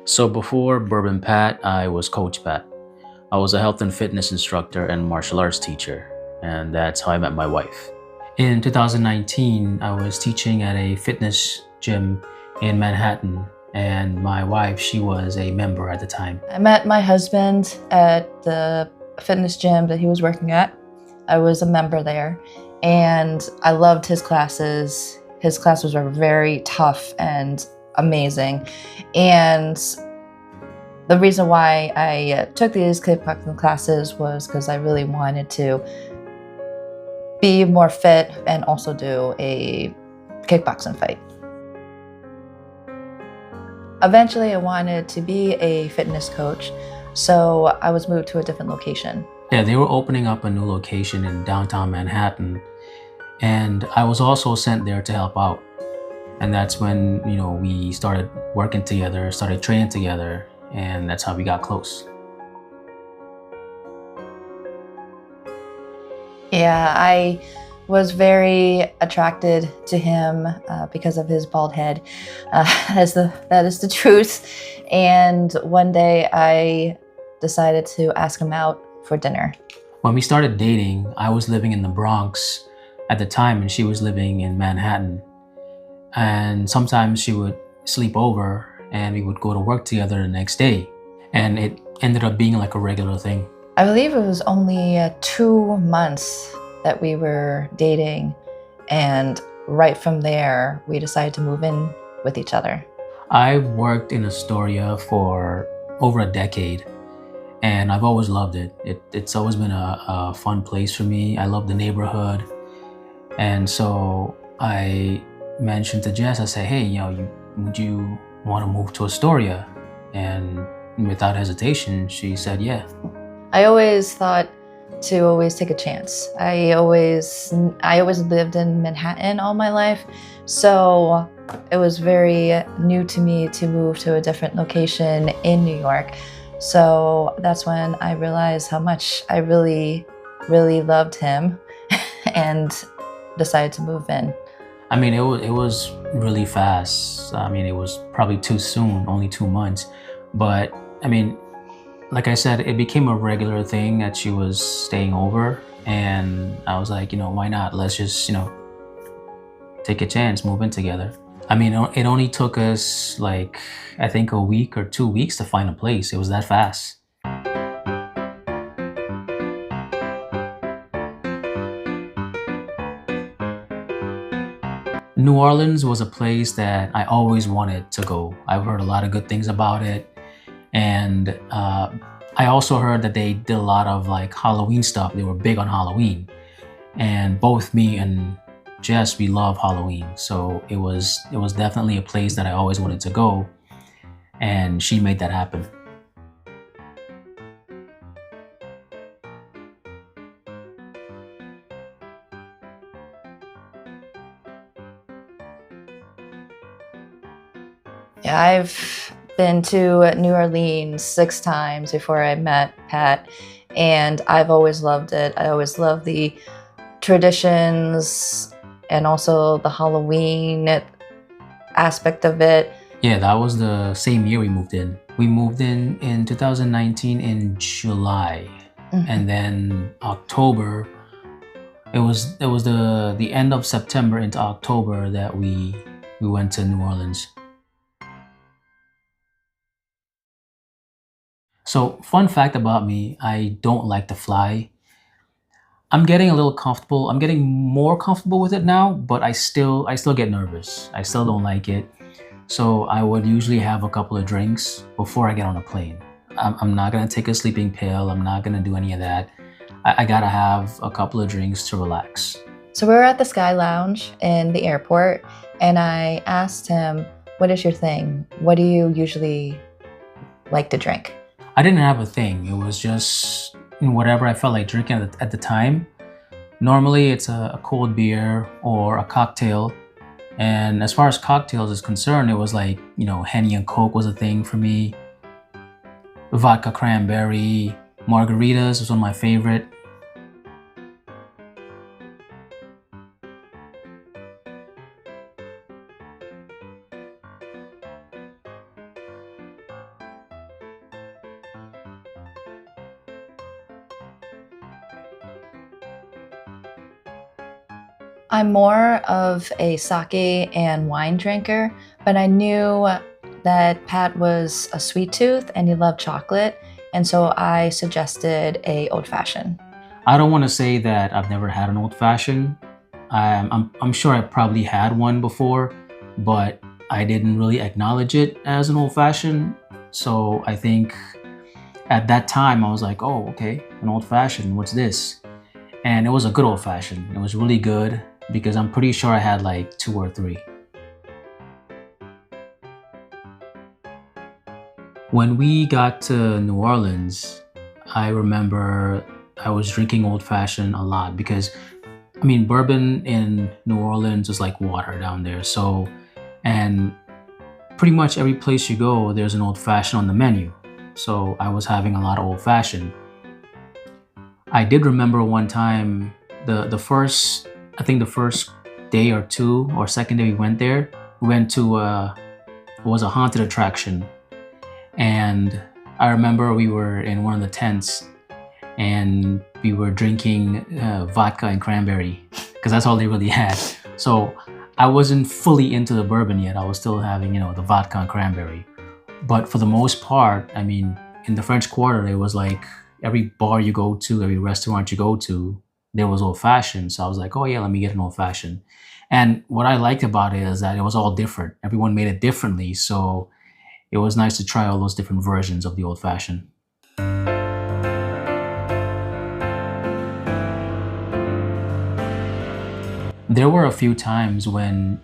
So before Bourbon Pat, I was Coach Pat. I was a health and fitness instructor and martial arts teacher, and that's how I met my wife. In 2019, I was teaching at a fitness gym in Manhattan, and my wife, she was a member at the time. I met my husband at the fitness gym that he was working at. I was a member there, and I loved his classes. His classes were very tough and amazing. And the reason why I took these kickboxing classes was because I really wanted to be more fit and also do a kickboxing fight. Eventually, I wanted to be a fitness coach, so I was moved to a different location. Yeah, they were opening up a new location in downtown Manhattan, and I was also sent there to help out. And that's when, we started working together, started training together, and that's how we got close. Yeah, I was very attracted to him because of his bald head. That is the truth. And one day I decided to ask him out for dinner. When we started dating, I was living in the Bronx at the time, and she was living in Manhattan. And sometimes she would sleep over, and we would go to work together the next day. And it ended up being like a regular thing. I believe it was only 2 months that we were dating, and right from there, we decided to move in with each other. I've worked in Astoria for over a decade, and I've always loved it. It's always been a fun place for me. I love the neighborhood. And so I mentioned to Jess, I said, hey, would you want to move to Astoria? And without hesitation, she said, yeah. I always thought to always take a chance. I always lived in Manhattan all my life, so it was very new to me to move to a different location in New York. So that's when I realized how much I really, really loved him and decided to move in. I mean, it was really fast. I mean, it was probably too soon, only 2 months. But I mean, like I said, it became a regular thing that she was staying over. And I was like, why not? Let's just, take a chance, move in together. I mean, it only took us like, I think a week or 2 weeks to find a place. It was that fast. New Orleans was a place that I always wanted to go. I've heard a lot of good things about it. And I also heard that they did a lot of like Halloween stuff. They were big on Halloween. And both me and Jess, we love Halloween. So it was definitely a place that I always wanted to go. And she made that happen. Yeah, I've been to New Orleans 6 times before I met Pat, and I've always loved it. I always loved the traditions and also the Halloween aspect of it. Yeah, that was the same year we moved in. We moved in 2019 in July. And then October, it was the end of September into October that we went to New Orleans. So, fun fact about me, I don't like to fly. I'm getting a little comfortable. I'm getting more comfortable with it now, but I still get nervous. I still don't like it. So I would usually have a couple of drinks before I get on a plane. I'm not gonna take a sleeping pill. I'm not gonna do any of that. I gotta have a couple of drinks to relax. So we were at the Sky Lounge in the airport, and I asked him, what is your thing? What do you usually like to drink? I didn't have a thing. It was just whatever I felt like drinking at the time. Normally it's a cold beer or a cocktail. And as far as cocktails is concerned, it was like, Henny and Coke was a thing for me. Vodka cranberry, margaritas was one of my favorite. I'm more of a sake and wine drinker, but I knew that Pat was a sweet tooth and he loved chocolate, and so I suggested a old fashioned. I don't want to say that I've never had an old fashioned. I'm sure I probably had one before, but I didn't really acknowledge it as an old fashioned. So I think at that time I was like, oh, okay, an old fashioned, what's this? And it was a good old fashioned. It was really good because I'm pretty sure I had like two or three. When we got to New Orleans, I remember I was drinking old fashioned a lot because, I mean, bourbon in New Orleans is like water down there. So, and pretty much every place you go, there's an old fashioned on the menu. So I was having a lot of old fashioned. I did remember one time, the first, I think the first day or two or second day we went there, we went to, it was a haunted attraction. And I remember we were in one of the tents and we were drinking vodka and cranberry because that's all they really had. So I wasn't fully into the bourbon yet. I was still having, the vodka and cranberry. But for the most part, I mean, in the French Quarter, it was like every bar you go to, every restaurant you go to, there was old fashioned. So I was like, oh yeah, let me get an old fashioned. And what I liked about it is that it was all different. Everyone made it differently. So it was nice to try all those different versions of the old fashioned. There were a few times when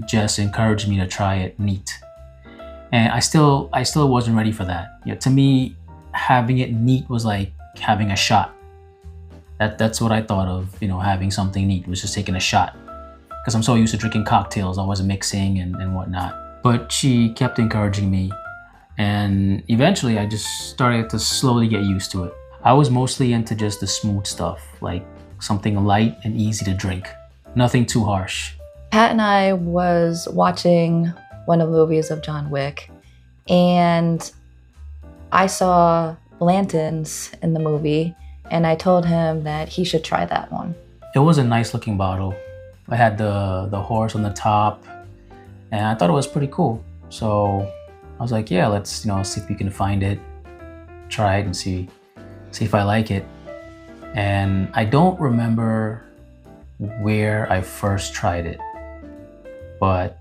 Jess encouraged me to try it neat. And I still wasn't ready for that. To me, having it neat was like having a shot. That's what I thought of, having something neat was just taking a shot. Because I'm so used to drinking cocktails, always mixing and whatnot. But she kept encouraging me, and eventually I just started to slowly get used to it. I was mostly into just the smooth stuff, like something light and easy to drink. Nothing too harsh. Pat and I was watching one of the movies of John Wick, and I saw Blanton's in the movie, and I told him that he should try that one. It was a nice looking bottle. I had the horse on the top, and I thought it was pretty cool. So I was like, yeah, let's see if we can find it, try it and see if I like it. And I don't remember where I first tried it, but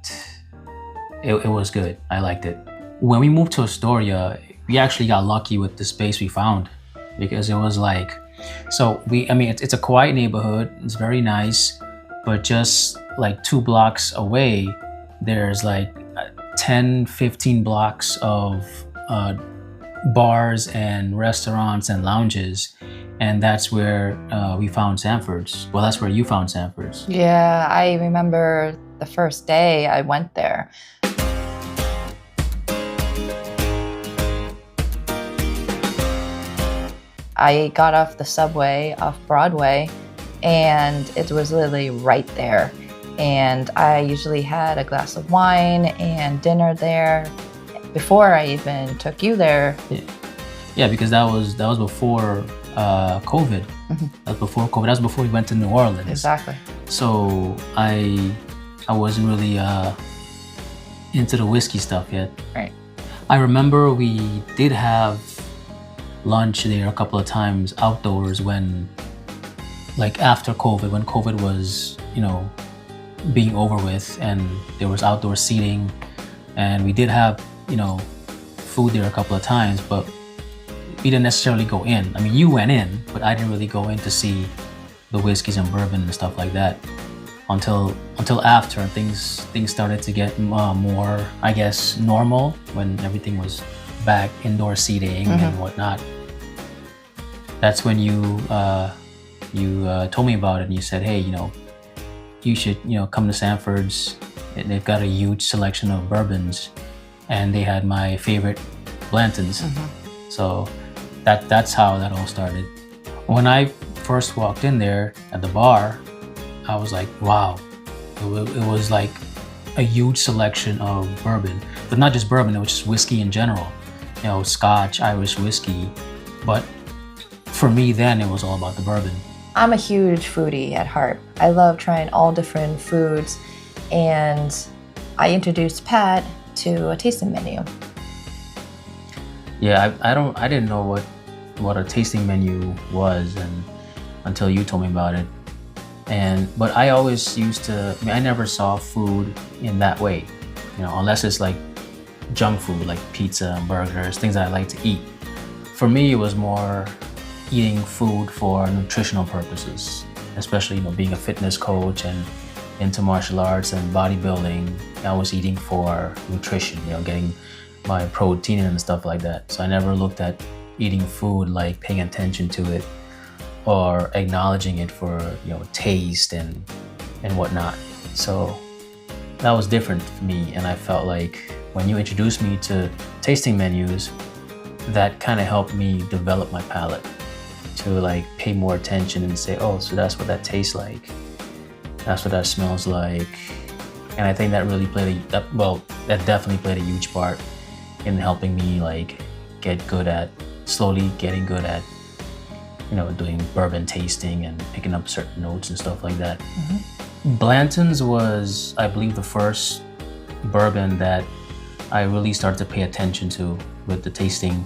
it was good. I liked it. When we moved to Astoria, we actually got lucky with the space we found because it was like, it's a quiet neighborhood. It's very nice, but just like 2 blocks away, there's like 10, 15 blocks of bars and restaurants and lounges. And that's where we found Sanford's. Well, that's where you found Sanford's. Yeah, I remember the first day I went there. I got off the subway off Broadway, and it was literally right there. And I usually had a glass of wine and dinner there before I even took you there. Yeah, because that was before COVID. Mm-hmm. That was before COVID. That was before we went to New Orleans. Exactly. So I wasn't really into the whiskey stuff yet. Right. I remember we did have lunch there a couple of times outdoors when, like after COVID, when COVID was, being over with and there was outdoor seating, and we did have, food there a couple of times, but we didn't necessarily go in. I mean, you went in, but I didn't really go in to see the whiskeys and bourbon and stuff like that until after things started to get more, I guess, normal, when everything was back indoor seating and whatnot. That's when you told me about it and you said, hey, you should come to Sanford's. They've got a huge selection of bourbons, and they had my favorite Blanton's. So that's how that all started. When I first walked in there at the bar, I was like, wow, it was like a huge selection of bourbon, but not just bourbon, it was just whiskey in general, Scotch, Irish whiskey. But for me then, it was all about the bourbon. I'm a huge foodie at heart. I love trying all different foods, and I introduced Pat to a tasting menu. Yeah, I didn't know what a tasting menu was, and until you told me about it. But I always used to. I mean, I never saw food in that way, unless it's like junk food, like pizza and burgers, things that I like to eat. For me, it was more eating food for nutritional purposes, especially being a fitness coach and into martial arts and bodybuilding. I was eating for nutrition, getting my protein and stuff like that. So I never looked at eating food like paying attention to it or acknowledging it for taste and whatnot. So that was different for me, and I felt like when you introduced me to tasting menus, that kind of helped me develop my palate to like pay more attention and say, oh, so that's what that tastes like, that's what that smells like. And I think that really that definitely played a huge part in helping me like slowly getting good at doing bourbon tasting and picking up certain notes and stuff like that. Blanton's was, I believe, the first bourbon that I really started to pay attention to with the tasting,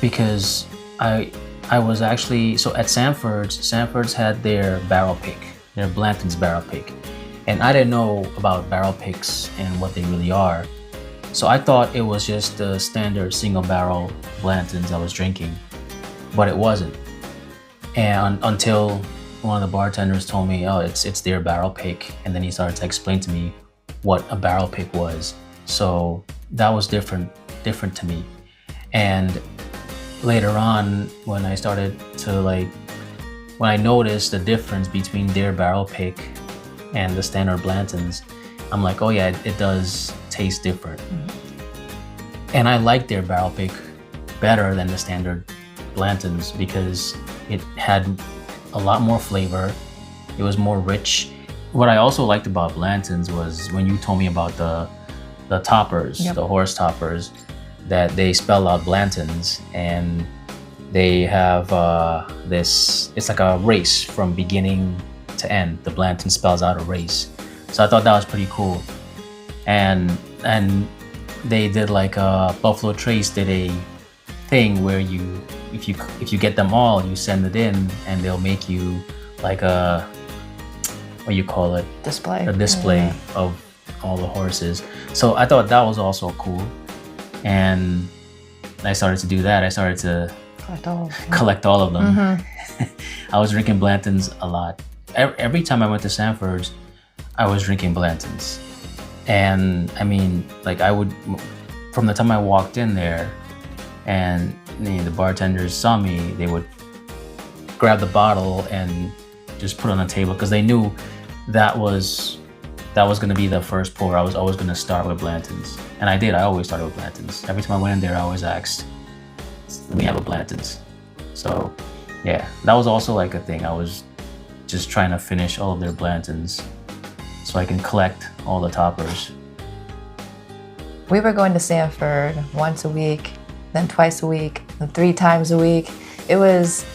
because I was actually, so at Sanford's had their barrel pick, their Blanton's barrel pick, and I didn't know about barrel picks and what they really are. So I thought it was just the standard single barrel Blanton's I was drinking, but it wasn't. And until one of the bartenders told me, oh, it's their barrel pick, and then he started to explain to me what a barrel pick was. So that was different to me. And later on, when I noticed the difference between their barrel pick and the standard Blanton's, I'm like, oh yeah, it does taste different. And I like their barrel pick better than the standard Blanton's because it had a lot more flavor. It was more rich. What I also liked about Blanton's was when you told me about the toppers, Yep. the horse toppers, that they spell out Blanton's, and they have it's like a race from beginning to end. The Blanton spells out a race. So I thought that was pretty cool. And they did like Buffalo Trace did a thing where if you get them all, you send it in and they'll make you like a, what you call it? Display. A display of all the horses. So I thought that was also cool. And I started to do that. I started to collect all of them. I was drinking Blanton's a lot. Every time I went to Sanford's, I was drinking Blanton's. And I mean, like from the time I walked in there and the bartenders saw me, they would grab the bottle and just put it on the table because they knew that was going to be the first pour. I was always going to start with Blanton's. And I did. I always started with Blanton's. Every time I went in there, I always asked, let me have a Blanton's. So yeah, that was also like a thing. I was just trying to finish all of their Blanton's so I can collect all the toppers. We were going to Sanford once a week, then twice a week, then 3 times a week. It was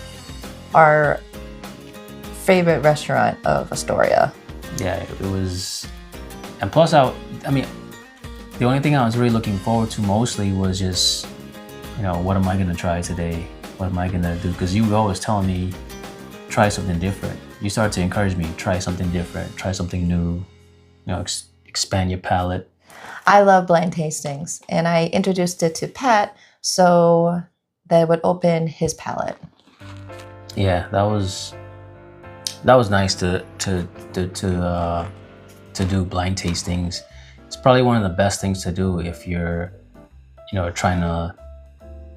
our favorite restaurant of Astoria. Yeah, it was. And plus, I mean, the only thing I was really looking forward to mostly was just, what am I going to try today? What am I going to do? Because you were always telling me, try something different. You started to encourage me, try something different, try something new, expand your palate. I love blind tastings, and I introduced it to Pat so that it would open his palate. Yeah, that was nice to do blind tastings. It's probably one of the best things to do if you're, trying to,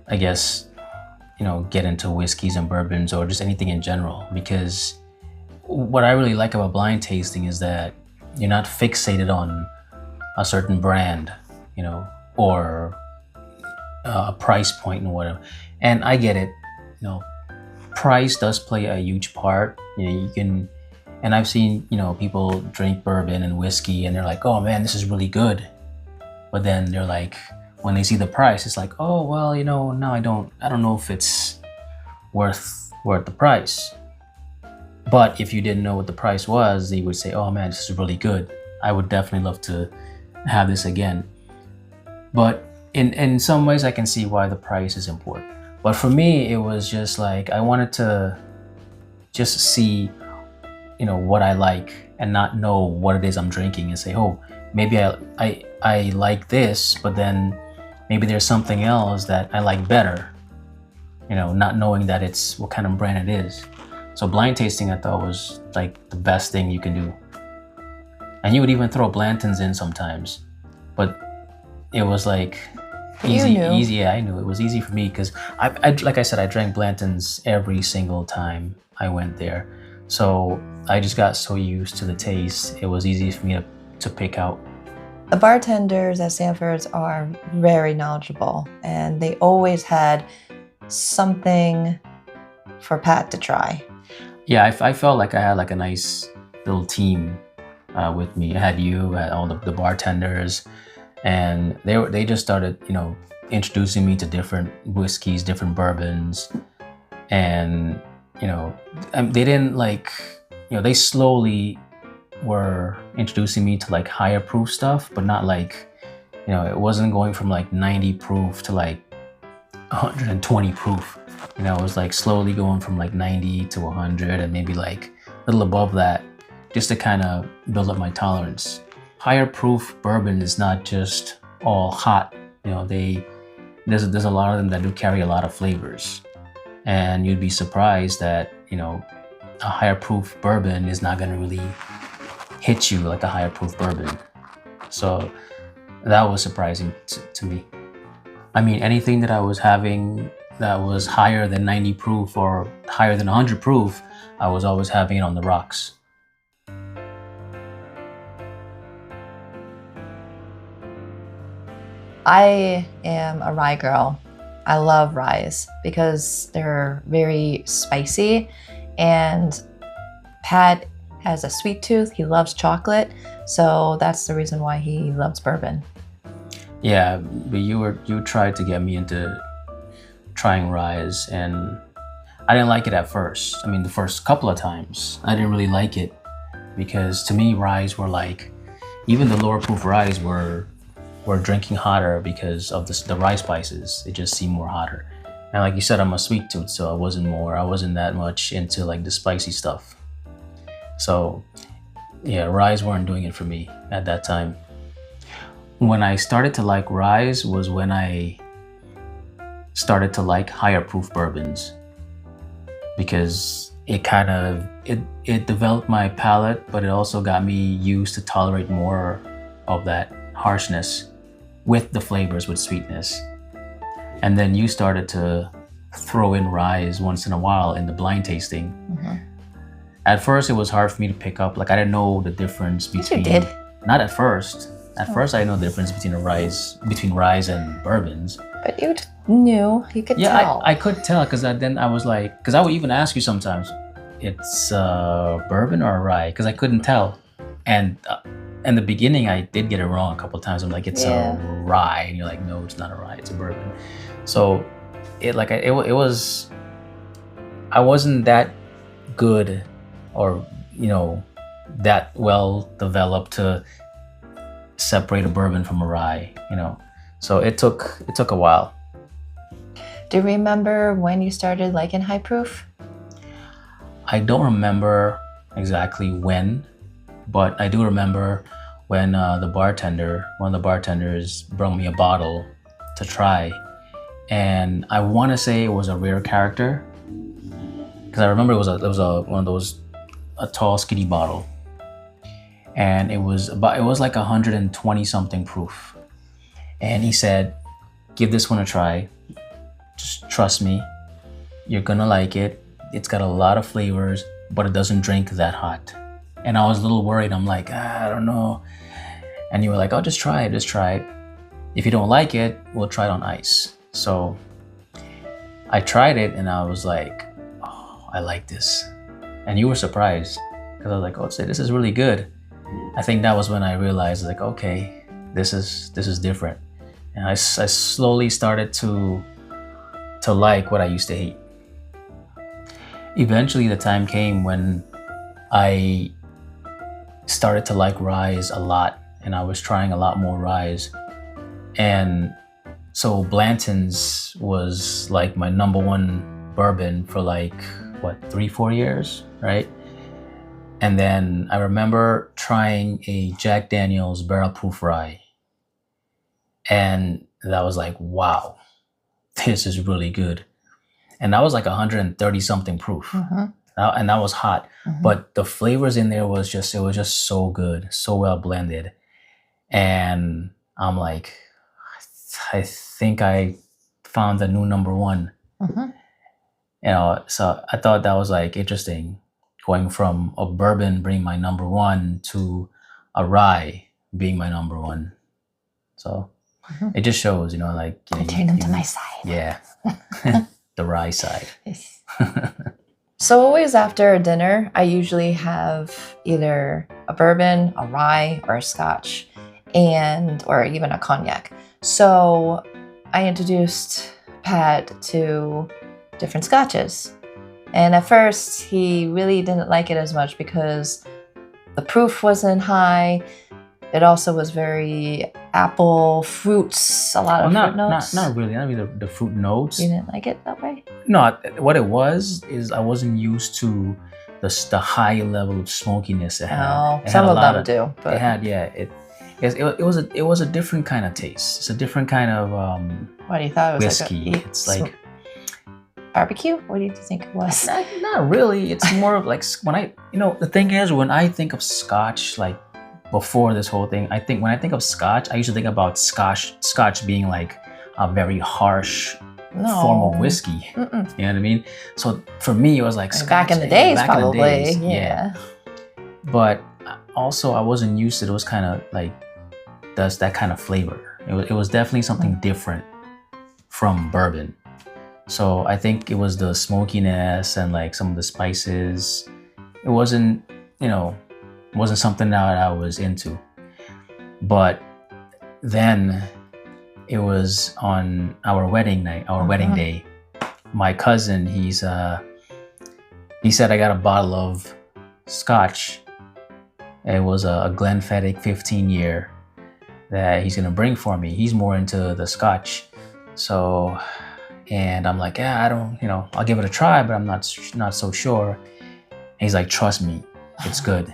I guess, get into whiskeys and bourbons or just anything in general. Because what I really like about blind tasting is that you're not fixated on a certain brand, or a price point and whatever. And I get it, price does play a huge part. You can, and I've seen, people drink bourbon and whiskey and they're like, oh man, this is really good. But then they're like, when they see the price, it's like, oh, well, no, I don't know if it's worth the price. But if you didn't know what the price was, you would say, "Oh man, this is really good. I would definitely love to have this again." But in some ways, I can see why the price is important. But for me, it was just like I wanted to just see, what I like and not know what it is I'm drinking and say, "Oh, maybe I like this, but then maybe there's something else that I like better." Not knowing that it's what kind of brand it is. So blind tasting, I thought, was like the best thing you can do. And you would even throw Blantons in sometimes, but it was like You easy, knew. easy. Yeah, I knew it was easy for me because I, like I said, I drank Blantons every single time I went there. So I just got so used to the taste. It was easy for me to pick out. The bartenders at Sanford's are very knowledgeable, and they always had something for Pat to try. Yeah, I felt like I had like a nice little team with me. I had you, I had all the bartenders, and they just started, introducing me to different whiskeys, different bourbons, and they didn't like, they slowly were introducing me to like higher proof stuff, but not like, it wasn't going from like 90 proof to like 120 proof. It was like slowly going from like 90 to 100 and maybe like a little above that, just to kind of build up my tolerance. Higher proof bourbon is not just all hot. There's a lot of them that do carry a lot of flavors, and you'd be surprised that a higher proof bourbon is not going to really hit you like a higher proof bourbon. So that was surprising to me. I mean, anything that I was having that was higher than 90 proof or higher than 100 proof, I was always having it on the rocks. I am a rye girl. I love ryes because they're very spicy, and Pat has a sweet tooth. He loves chocolate, so that's the reason why he loves bourbon. Yeah, but you tried to get me into trying ryes, and I didn't like it at first. I mean, the first couple of times, I didn't really like it because to me, ryes were like, even the lower proof ryes were drinking hotter because of the rye spices. It just seemed more hotter. And like you said, I'm a sweet tooth, so I wasn't that much into like the spicy stuff. So yeah, ryes weren't doing it for me at that time. When I started to like ryes was when I started to like higher proof bourbons, because it kind of it developed my palate, but it also got me used to tolerate more of that harshness with the flavors with sweetness. And then you started to throw in ryes once in a while in the blind tasting. Mm-hmm. At first it was hard for me to pick up. Like I didn't know the difference between. Yes, you did. Not at first. At first I didn't know the difference between ryes and bourbons. But you knew, you could tell. I could tell because I was like, because I would even ask you sometimes, it's bourbon or a rye, because I couldn't tell. And in the beginning, I did get it wrong a couple of times. I'm like, it's a rye, and you're like, no, it's not a rye, it's a bourbon. So it was, I wasn't that good or that well developed to separate a bourbon from a rye. So it took a while. Do you remember when you started liking high proof? I don't remember exactly when, but I do remember when one of the bartenders brought me a bottle to try, and I want to say it was a rare character, because I remember it was one of those, a tall skinny bottle, and it was like 120 something proof. And he said, give this one a try. Just trust me. You're gonna like it. It's got a lot of flavors, but it doesn't drink that hot. And I was a little worried. I'm like, I don't know. And you were like, oh, just try it. If you don't like it, we'll try it on ice. So I tried it and I was like, oh, I like this. And you were surprised because I was like, oh, this is really good. I think that was when I realized, like, okay, this is different. And I slowly started to like what I used to hate. Eventually the time came when I started to like rye a lot, and I was trying a lot more rye. And so Blanton's was like my number one bourbon for like, what, 3-4 years, right? And then I remember trying a Jack Daniel's barrel proof rye. And that was like, wow, this is really good. And that was like 130 something proof. And that was hot. But the flavors in there was just, it was just so good, so well blended. And I'm like, I think I found the new number one. So I thought that was like interesting, going from a bourbon being my number one to a rye being my number one. So it just shows, like, I turned him to my side. Yeah. The rye side. Yes. So always after dinner, I usually have either a bourbon, a rye, or a scotch, or even a cognac. So I introduced Pat to different scotches. And at first, he really didn't like it as much because the proof wasn't high. It also was very apple, fruits, a lot of fruit notes. Not really. I mean, the fruit notes. You didn't like it that way? No, what it was is I wasn't used to the high level of smokiness it had. Oh, some of them do. But it had, it was a different kind of taste. It's a different kind of what do you thought it was? whiskey. It's like barbecue? What do you think it was? Not really. It's more of like the thing is, when I think of scotch, like before this whole thing, when I think of scotch, I used to think about scotch being like a very harsh form of whiskey. You know what I mean? So for me, it was like scotch. Back in the days, probably. Yeah. But also, I wasn't used to those kind of like that kind of flavor. It was definitely something different from bourbon. So I think it was the smokiness and like some of the spices. It wasn't something that I was into. But then it was on our wedding night, wedding day. My cousin, he said I got a bottle of scotch. It was a Glenfiddich 15-year that he's gonna bring for me. He's more into the scotch. So, and I'm like, yeah, I don't, I'll give it a try, but I'm not so sure. And he's like, trust me, it's good.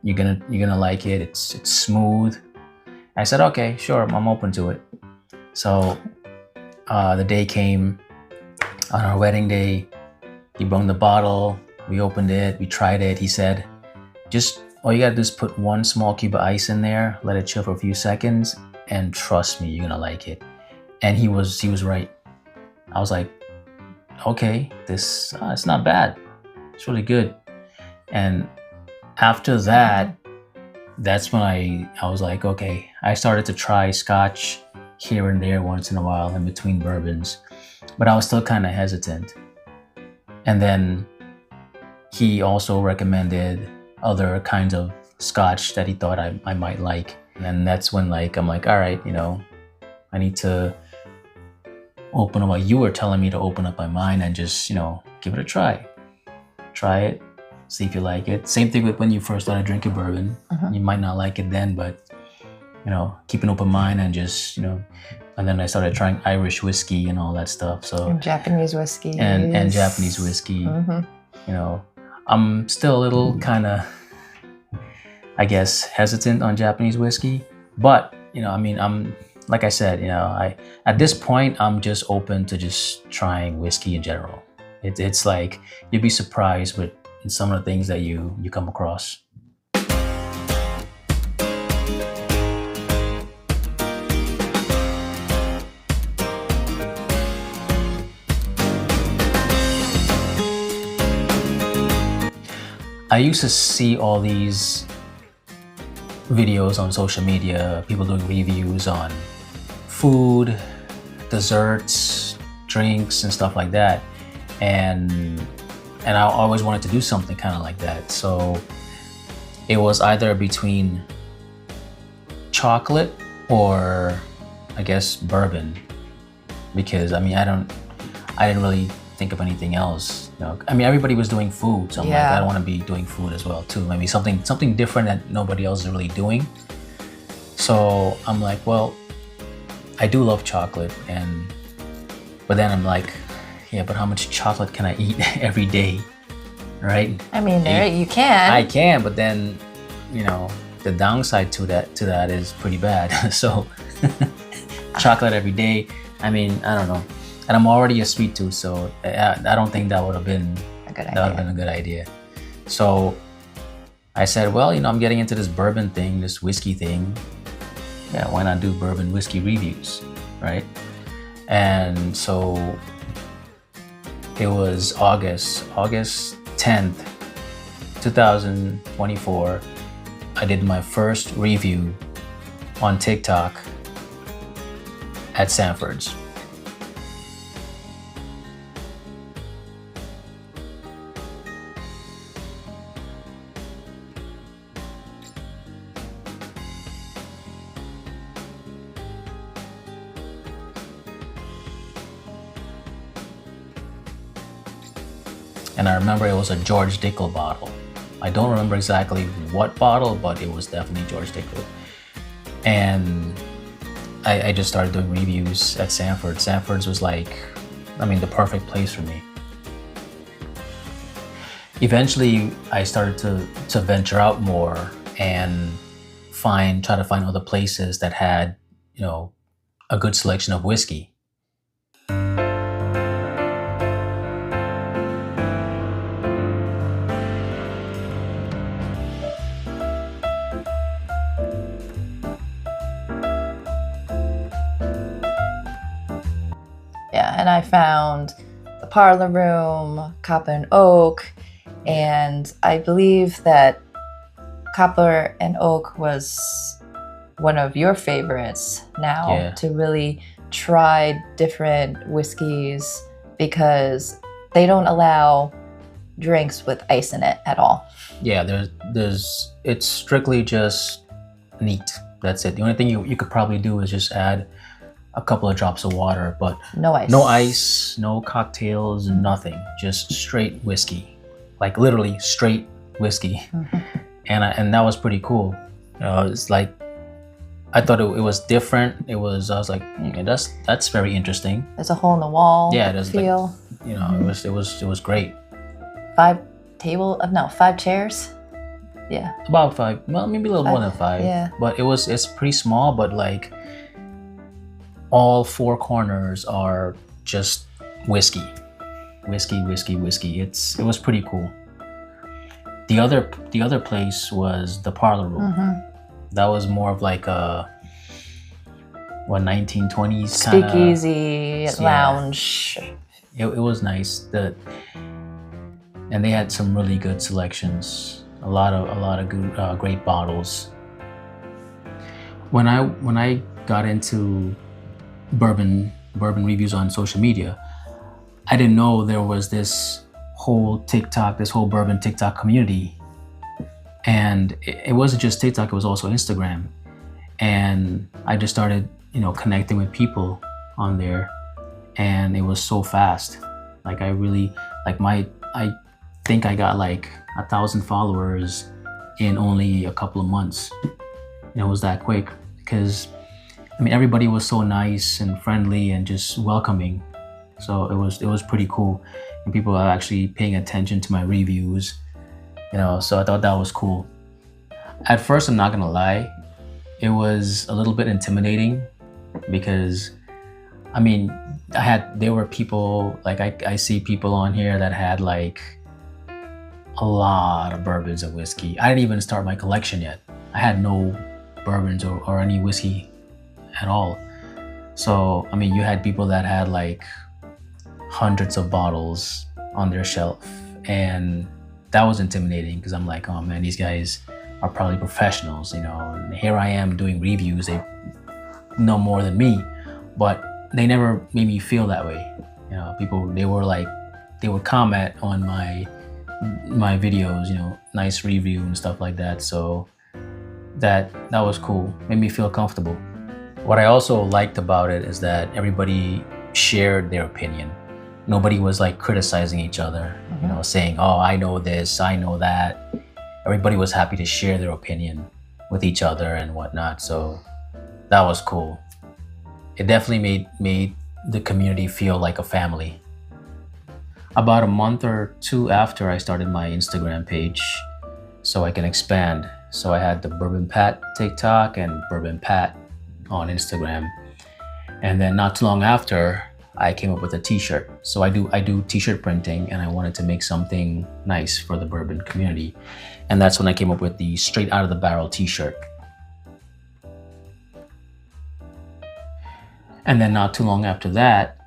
You're gonna like it. It's smooth. I said, okay, sure, I'm open to it. So the day came, on our wedding day. He brought the bottle. We opened it. We tried it. He said, just all you gotta do is put 1 small cube of ice in there, let it chill for a few seconds, and trust me, you're gonna like it. And he was right. I was like, okay, this it's not bad. It's really good. And after that, that's when I was like, okay, I started to try scotch here and there once in a while in between bourbons, but I was still kind of hesitant. And then he also recommended other kinds of scotch that he thought I might like. And that's when I'm like, all right, I need to open up. Well, you were telling me to open up my mind and just, give it a try. Try it. See if you like it. Same thing with when you first started drinking bourbon. You might not like it then, but keep an open mind and just and then I started trying Irish whiskey and all that stuff. So and Japanese whiskey and Japanese whiskey. I'm still a little kind of, I guess, hesitant on Japanese whiskey, but I'm like I said, at this point I'm just open to just trying whiskey in general. It's like you'd be surprised with some of the things that you come across. I used to see all these videos on social media, people doing reviews on food, desserts, drinks, and stuff like that. And I always wanted to do something kind of like that. So it was either between chocolate or, I guess, bourbon. Because I didn't really think of anything else. You know, I mean, everybody was doing food, so I'm like, Yeah. I don't want to be doing food as well too. Maybe something different that nobody else is really doing. So I'm like, well, I do love chocolate, but then I'm like, yeah, but how much chocolate can I eat every day, right? I mean, you can. I can, but then, you know, the downside to that is pretty bad. So chocolate every day. I mean, I don't know. And I'm already a sweet tooth, so I don't think that would have been a good idea. That would have been a good idea. So I said, well, you know, I'm getting into this bourbon thing, this whiskey thing. Yeah, why not do bourbon whiskey reviews, right? And so it was August 10th, 2024. I did my first review on TikTok at Sanford's. And I remember it was a George Dickel bottle. I don't remember exactly what bottle, but it was definitely George Dickel. And I just started doing reviews at Sanford. Sanford's was like, I mean, the perfect place for me. Eventually, I started to venture out more and try to find other places that had, you know, a good selection of whiskey. Yeah, and I found the Parlor Room, Copper and Oak, and I believe that Copper and Oak was one of your favorites now. Yeah. To really try different whiskeys because they don't allow drinks with ice in it at all. Yeah, it's strictly just neat. That's it. The only thing you could probably do is just add a couple of drops of water, but No ice. no ice, no cocktails, nothing. Just straight whiskey, like literally straight whiskey. Mm-hmm. And that was pretty cool. It's like I thought it was different. I was like, that's very interesting. There's a hole in the wall. Yeah, there's feel. Like, you know, it was great. 5 chairs. Yeah. About 5, well, maybe a little more than 5. Yeah. But it's pretty small, but like all 4 corners are just whiskey. It was pretty cool. The other place was the Parlor Room. Mm-hmm. That was more of like a 1920s speakeasy lounge. It was nice. And they had some really good selections. A lot of good, great bottles. When I got into bourbon reviews on social media, I didn't know there was this whole bourbon TikTok community. And it wasn't just TikTok, it was also Instagram. And I just started, you know, connecting with people on there, and it was so fast. Like I think I got like 1,000 followers in only a couple of months. And it was that quick because I mean, everybody was so nice and friendly and just welcoming. So it was pretty cool. And people are actually paying attention to my reviews, you know, so I thought that was cool. At first, I'm not gonna lie, it was a little bit intimidating because, I mean, there were people, like I see people on here that had like a lot of bourbons and whiskey. I didn't even start my collection yet. I had no bourbons or any whiskey at all. So, I mean, you had people that had like hundreds of bottles on their shelf, and that was intimidating because I'm like, oh man, these guys are probably professionals, you know, and here I am doing reviews. They know more than me, but they never made me feel that way. You know, they would comment on my videos, you know, nice review and stuff like that. So that was cool, made me feel comfortable. What I also liked about it is that everybody shared their opinion. nobody was like criticizing each other, you know, saying, oh, I know this, I know that. Everybody was happy to share their opinion with each other and whatnot. So that was cool. It definitely made the community feel like a family. About a month or two after I started my Instagram page, so I can expand. So I had the Bourbon Pat TikTok and Bourbon Pat on Instagram. And then not too long after, I came up with a t-shirt. So I do t-shirt printing, and I wanted to make something nice for the bourbon community. And that's when I came up with the Straight Out of the Barrel t-shirt. And then not too long after that,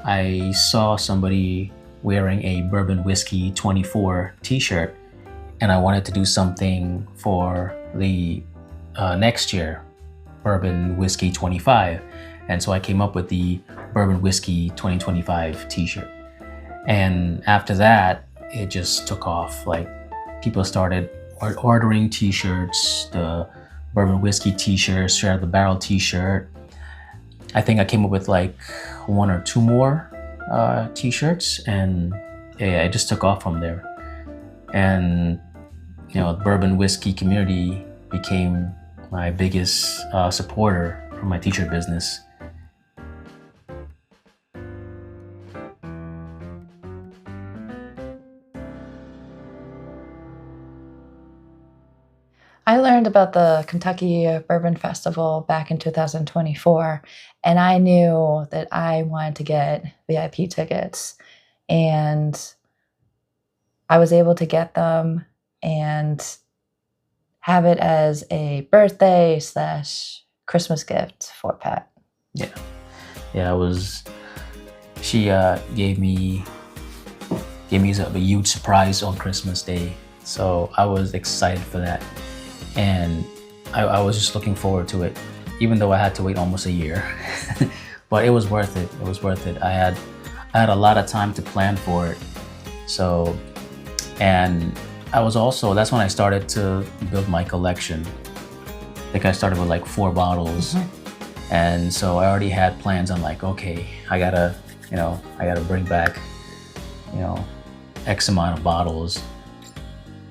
I saw somebody wearing a Bourbon Whiskey 24 t-shirt, and I wanted to do something for the next year, Bourbon Whiskey 25. And so I came up with the Bourbon Whiskey 2025 t-shirt. And after that, it just took off. Like, people started ordering t-shirts, the Bourbon Whiskey t-shirt, Straight Out of the Barrel t-shirt. I think I came up with like one or two more t-shirts, and yeah, it just took off from there. And you know, the bourbon whiskey community became my biggest supporter for my t-shirt business. I learned about the Kentucky Bourbon Festival back in 2024, and I knew that I wanted to get VIP tickets, and I was able to get them and have it as a birthday / Christmas gift for Pat. Yeah, it was. She gave me a huge surprise on Christmas Day, so I was excited for that. And I was just looking forward to it, even though I had to wait almost a year. But it was worth it. It was worth it. I had a lot of time to plan for it. So, and I was also, that's when I started to build my collection. I think I started with like 4 bottles. And so I already had plans on like, okay, I gotta bring back, X amount of bottles.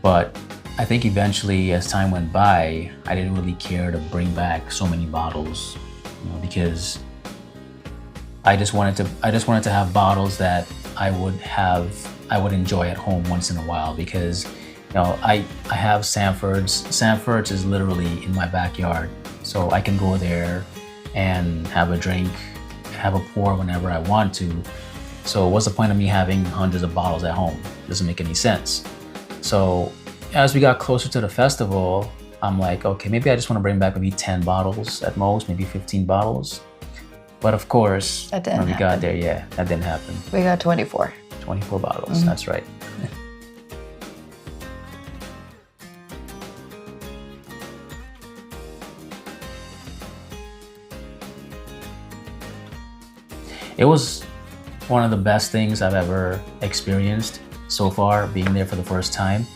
But I think eventually, as time went by, I didn't really care to bring back so many bottles, because I just wanted to have bottles that I would enjoy at home once in a while, because I have Sanford's. Sanford's is literally in my backyard, so I can go there and have a drink, have a pour whenever I want to. So what's the point of me having hundreds of bottles at home? Doesn't make any sense. So as we got closer to the festival, I'm like, okay, maybe I just want to bring back maybe 10 bottles at most, maybe 15 bottles. But of course, when we got there, that didn't happen. We got 24. 24 bottles, that's right. It was one of the best things I've ever experienced so far, being there for the first time.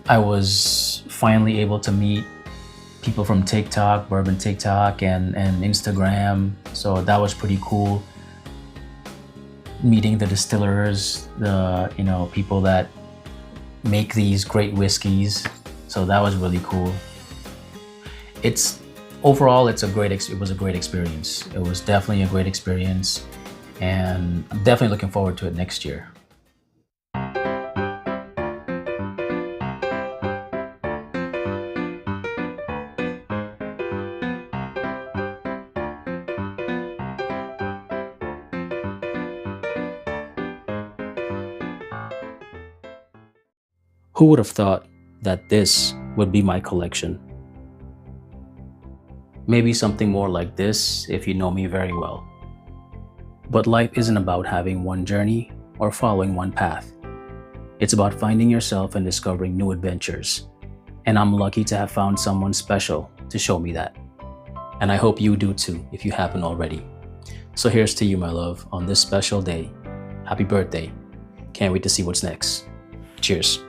I was finally able to meet people from TikTok, Bourbon TikTok, and Instagram. So that was pretty cool. Meeting the distillers, the people that make these great whiskeys. So that was really cool. Overall, it was a great experience. It was definitely a great experience, and I'm definitely looking forward to it next year. Who would have thought that this would be my collection? Maybe something more like this if you know me very well. But life isn't about having one journey or following one path. It's about finding yourself and discovering new adventures. And I'm lucky to have found someone special to show me that. And I hope you do too, if you haven't already. So here's to you, my love, on this special day. Happy birthday. Can't wait to see what's next. Cheers.